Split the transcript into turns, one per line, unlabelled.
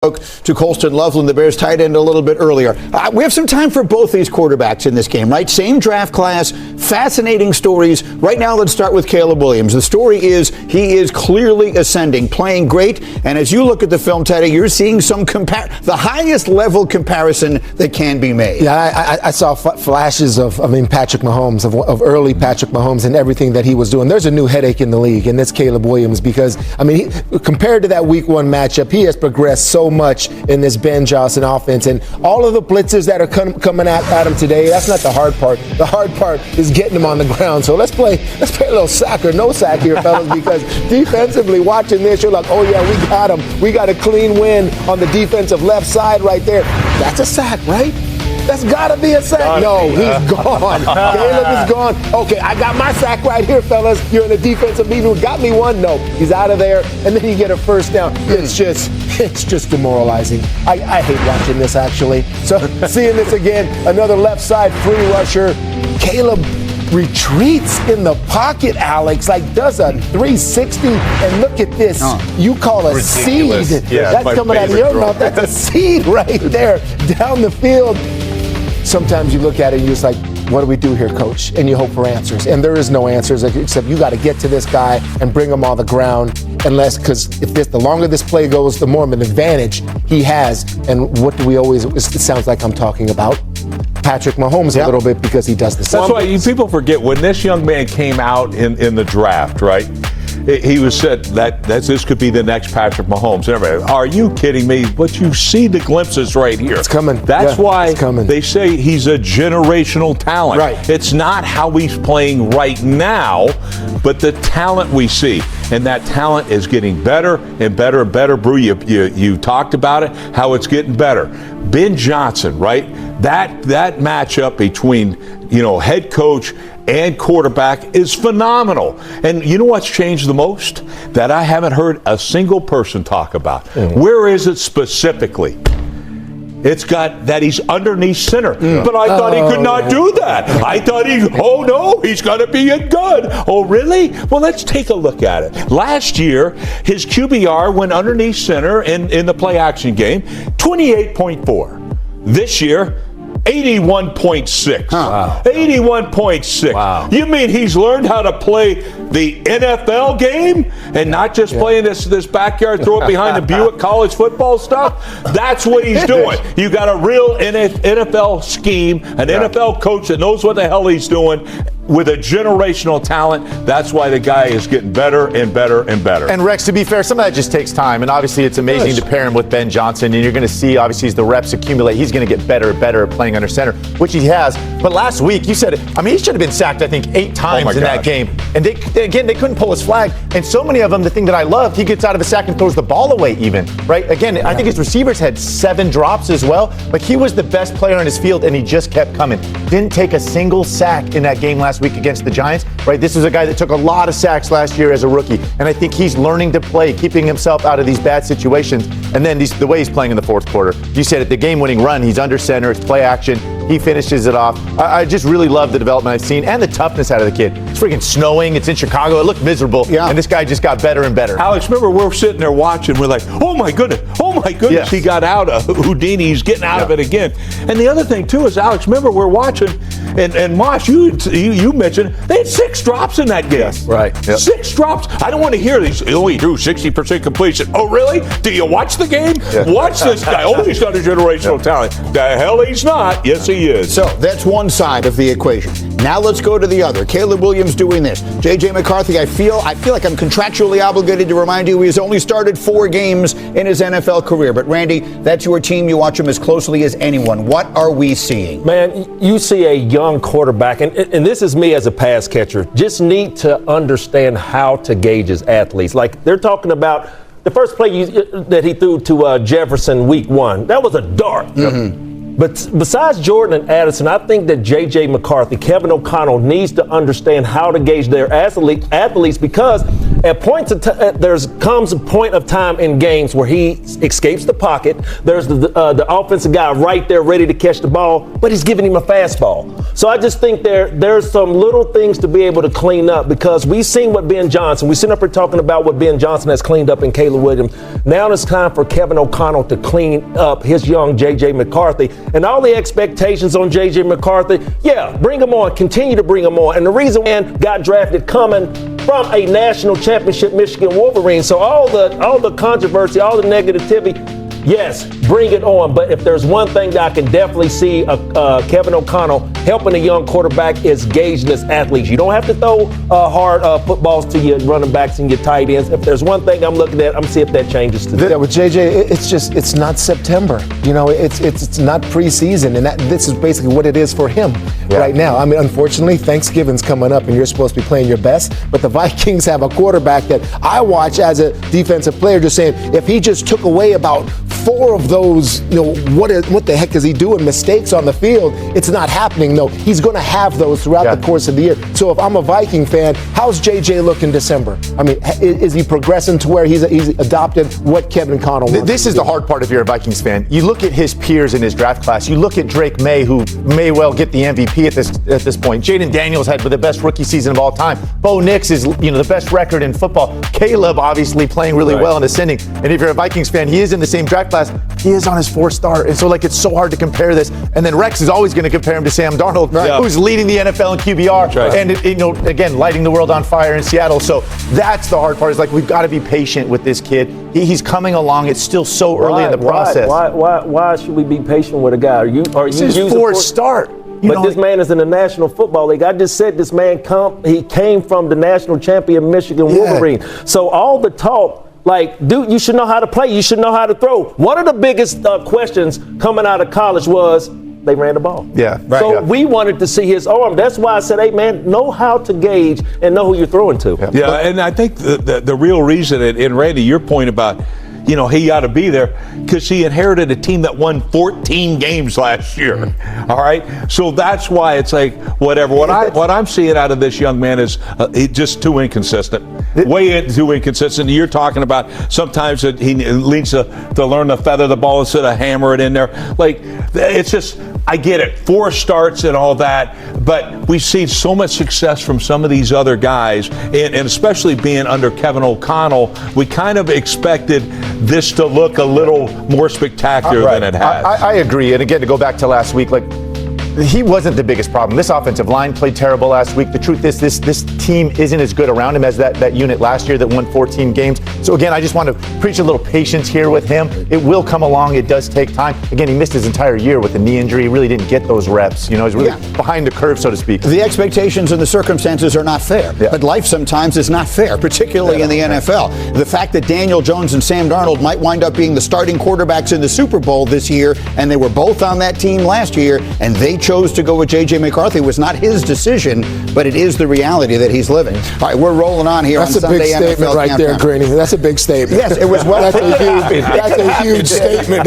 To Colston Loveland, the Bears tight end, a little bit earlier. We have some time for both these quarterbacks in this game, right? Same draft class, fascinating stories. Right now, let's start with Caleb Williams. The story is he is clearly ascending, playing great. And as you look at the film, Teddy, you're seeing some the highest level comparison that can be made.
Yeah, I saw flashes of Patrick Mahomes, of early Patrick Mahomes and everything that he was doing. There's a new headache in the league, and that's Caleb Williams because, compared to that week one matchup, he has progressed so much in this Ben Johnson offense, and all of the blitzers that are coming at him today, that's not the hard part. The hard part is getting him on the ground. So let's play a little sack or no sack here, fellas, because defensively watching this, you're like, oh yeah, we got him. We got a clean win on the defensive left side right there. That's a sack, right? That's got to be a sack. No, he's gone. Caleb is gone. Okay, I got my sack right here, fellas. You're in a defensive meeting. Got me one? No, he's out of there. And then you get a first down. It's just demoralizing. I hate watching this, actually. So seeing this again, another left side free rusher. Caleb retreats in the pocket, Alex, does a 360, and look at this. You call a ridiculous seed. Yeah, that's coming out of your mouth. That's a seed right there down the field. Sometimes you look at it and you're just like, what do we do here, coach? And you hope for answers. And there is no answers except you got to get to this guy and bring him on the ground. Because the longer this play goes, the more of an advantage he has. And what do we always, it sounds like I'm talking about Patrick Mahomes a little bit because he does the same.
That's why people forget when this young man came out in the draft, right? He was said that this could be the next Patrick Mahomes. And everybody, are you kidding me? But you see the glimpses right here.
It's coming.
That's why they say he's a generational talent. Right. It's not how he's playing right now, but the talent we see. And that talent is getting better and better and better. Brew, you talked about it, how it's getting better. Ben Johnson, right? That matchup between, head coach and quarterback is phenomenal. And you know what's changed the most? That I haven't heard a single person talk about. Where is it specifically? It's got that he's underneath center. But I thought he could not do that. I thought he's going to be a good. Oh, really? Well, let's take a look at it. Last year, his QBR went underneath center in the play action game, 28.4. This year, 81.6. Wow. 81.6. Wow. You mean he's learned how to play the NFL game and not just playing this backyard, throw it behind the Buick college football stuff? That's what he's doing. You got a real NFL scheme, an NFL coach that knows what the hell he's doing with a generational talent. That's why the guy is getting better and better and better.
And Rex, to be fair, some of that just takes time. And obviously it's amazing to pair him with Ben Johnson. And you're going to see, obviously, as the reps accumulate, he's going to get better and better at playing under center, which he has. But last week, you said, he should have been sacked, I think, 8 times in that game. And they couldn't pull his flag. And so many of them, the thing that I love, he gets out of a sack and throws the ball away even, right? Again, I think his receivers had 7 drops as well. Like, he was the best player on his field, and he just kept coming. Didn't take a single sack in that game last week against the Giants, right? This is a guy that took a lot of sacks last year as a rookie, and I think he's learning to play, keeping himself out of these bad situations. And then the way he's playing in the fourth quarter, you said it, the game-winning run, he's under center, it's play action, he finishes it off. I just really love the development I've seen and the toughness out of the kid. It's freaking snowing, it's in Chicago, it looked miserable, and this guy just got better and better.
Alex, remember we're sitting there watching, we're like, oh my goodness, he got out of Houdini, he's getting out of it again. And the other thing too is, Alex, remember we're watching, and Mosh, you mentioned they had 6 drops in that game.
Yes, right. Yep.
6 drops. I don't want to hear these. Oh, he threw 60% completion. Oh, really? Do you watch the game? Yeah. Watch this guy. Oh, he's got a generational talent. The hell he's not. Yes, he is.
So that's one side of the equation. Now let's go to the other. Caleb Williams doing this. J.J. McCarthy, I feel like I'm contractually obligated to remind you he has only started 4 games in his NFL career. But Randy, that's your team. You watch him as closely as anyone. What are we seeing?
Man, you see a young quarterback, and this is me as a pass catcher, just need to understand how to gauge his athletes. Like, they're talking about the first play that he threw to Jefferson week 1. That was a dart. But besides Jordan and Addison, I think that J.J. McCarthy, Kevin O'Connell needs to understand how to gauge their athletes because At points of there comes a point of time in games where he escapes the pocket. There's the offensive guy right there ready to catch the ball, but he's giving him a fastball. So I just think there's some little things to be able to clean up, because we've seen what Ben Johnson, we sit up here talking about what Ben Johnson has cleaned up in Caleb Williams. Now it's time for Kevin O'Connell to clean up his young J.J. McCarthy. And all the expectations on J.J. McCarthy, yeah, bring him on, continue to bring him on. And the reason man got drafted coming from a national championship Michigan Wolverine. So all the controversy, all the negativity, yes, bring it on. But if there's one thing that I can definitely see Kevin O'Connell helping a young quarterback is gauging his athletes. You don't have to throw hard footballs to your running backs and your tight ends. If there's one thing I'm looking at, I'm see if that changes today.
Yeah, with JJ, it's not September. You know, it's not preseason, and this is basically what it is for him right now. I mean, unfortunately, Thanksgiving's coming up, and you're supposed to be playing your best. But the Vikings have a quarterback that I watch as a defensive player, just saying if he just took away about 4 of those, you know, what the heck is he doing? Mistakes on the field. It's not happening, though. He's going to have those throughout the course of the year. So if I'm a Viking fan, how's JJ look in December? I mean, is he progressing to where he's adopted what Kevin O'Connell wants?
This is the hard part if you're a Vikings fan. You look at his peers in his draft class. You look at Drake May, who may well get the MVP at this point. Jayden Daniels had the best rookie season of all time. Bo Nix is, you know, the best record in football. Caleb obviously playing really well and ascending. And if you're a Vikings fan, he is in the same draft class. He is on his 4th start. And so, it's so hard to compare this. And then Rex is always going to compare him to Sam Darnold, who's leading the NFL in QBR. And, again, lighting the world on fire in Seattle. So that's the hard part, is we've got to be patient with this kid. He's coming along. It's still so early in the process.
Why should we be patient with a guy? Are you
It's his 4th start.
But this man is in the National Football League. I just said this man he came from the national champion Michigan Wolverine. So all the talk, dude, you should know how to play. You should know how to throw. One of the biggest questions coming out of college was they ran the ball. We wanted to see his arm. That's why I said, hey, man, know how to gauge and know who you're throwing to.
And I think the real reason, and Randy, your point about, he ought to be there because he inherited a team that won 14 games last year. All right. So that's why it's whatever. What I'm seeing out of this young man is just too inconsistent. Way too inconsistent. You're talking about sometimes he needs to learn to feather the ball instead of hammer it in there. It's just, I get it. 4 starts and all that. But we've seen so much success from some of these other guys, and especially being under Kevin O'Connell, we kind of expected this to look a little more spectacular than it has.
I agree. And again, to go back to last week, he wasn't the biggest problem. This offensive line played terrible last week. The truth is this team isn't as good around him as that unit last year that won 14 games. So again, I just want to preach a little patience here with him. It will come along. It does take time. Again, he missed his entire year with a knee injury. He really didn't get those reps. He's really behind the curve, so to speak.
The expectations and the circumstances are not fair. But life sometimes is not fair, particularly in the NFL. The fact that Daniel Jones and Sam Darnold might wind up being the starting quarterbacks in the Super Bowl this year, and they were both on that team last year, and they chose to go with J.J. McCarthy, was not his decision, but it is the reality that he's living. All right, we're rolling on here on Sunday NFL.
That's a big statement right there, Granny. That's a big statement.
Yes, it was well.
That's a huge statement.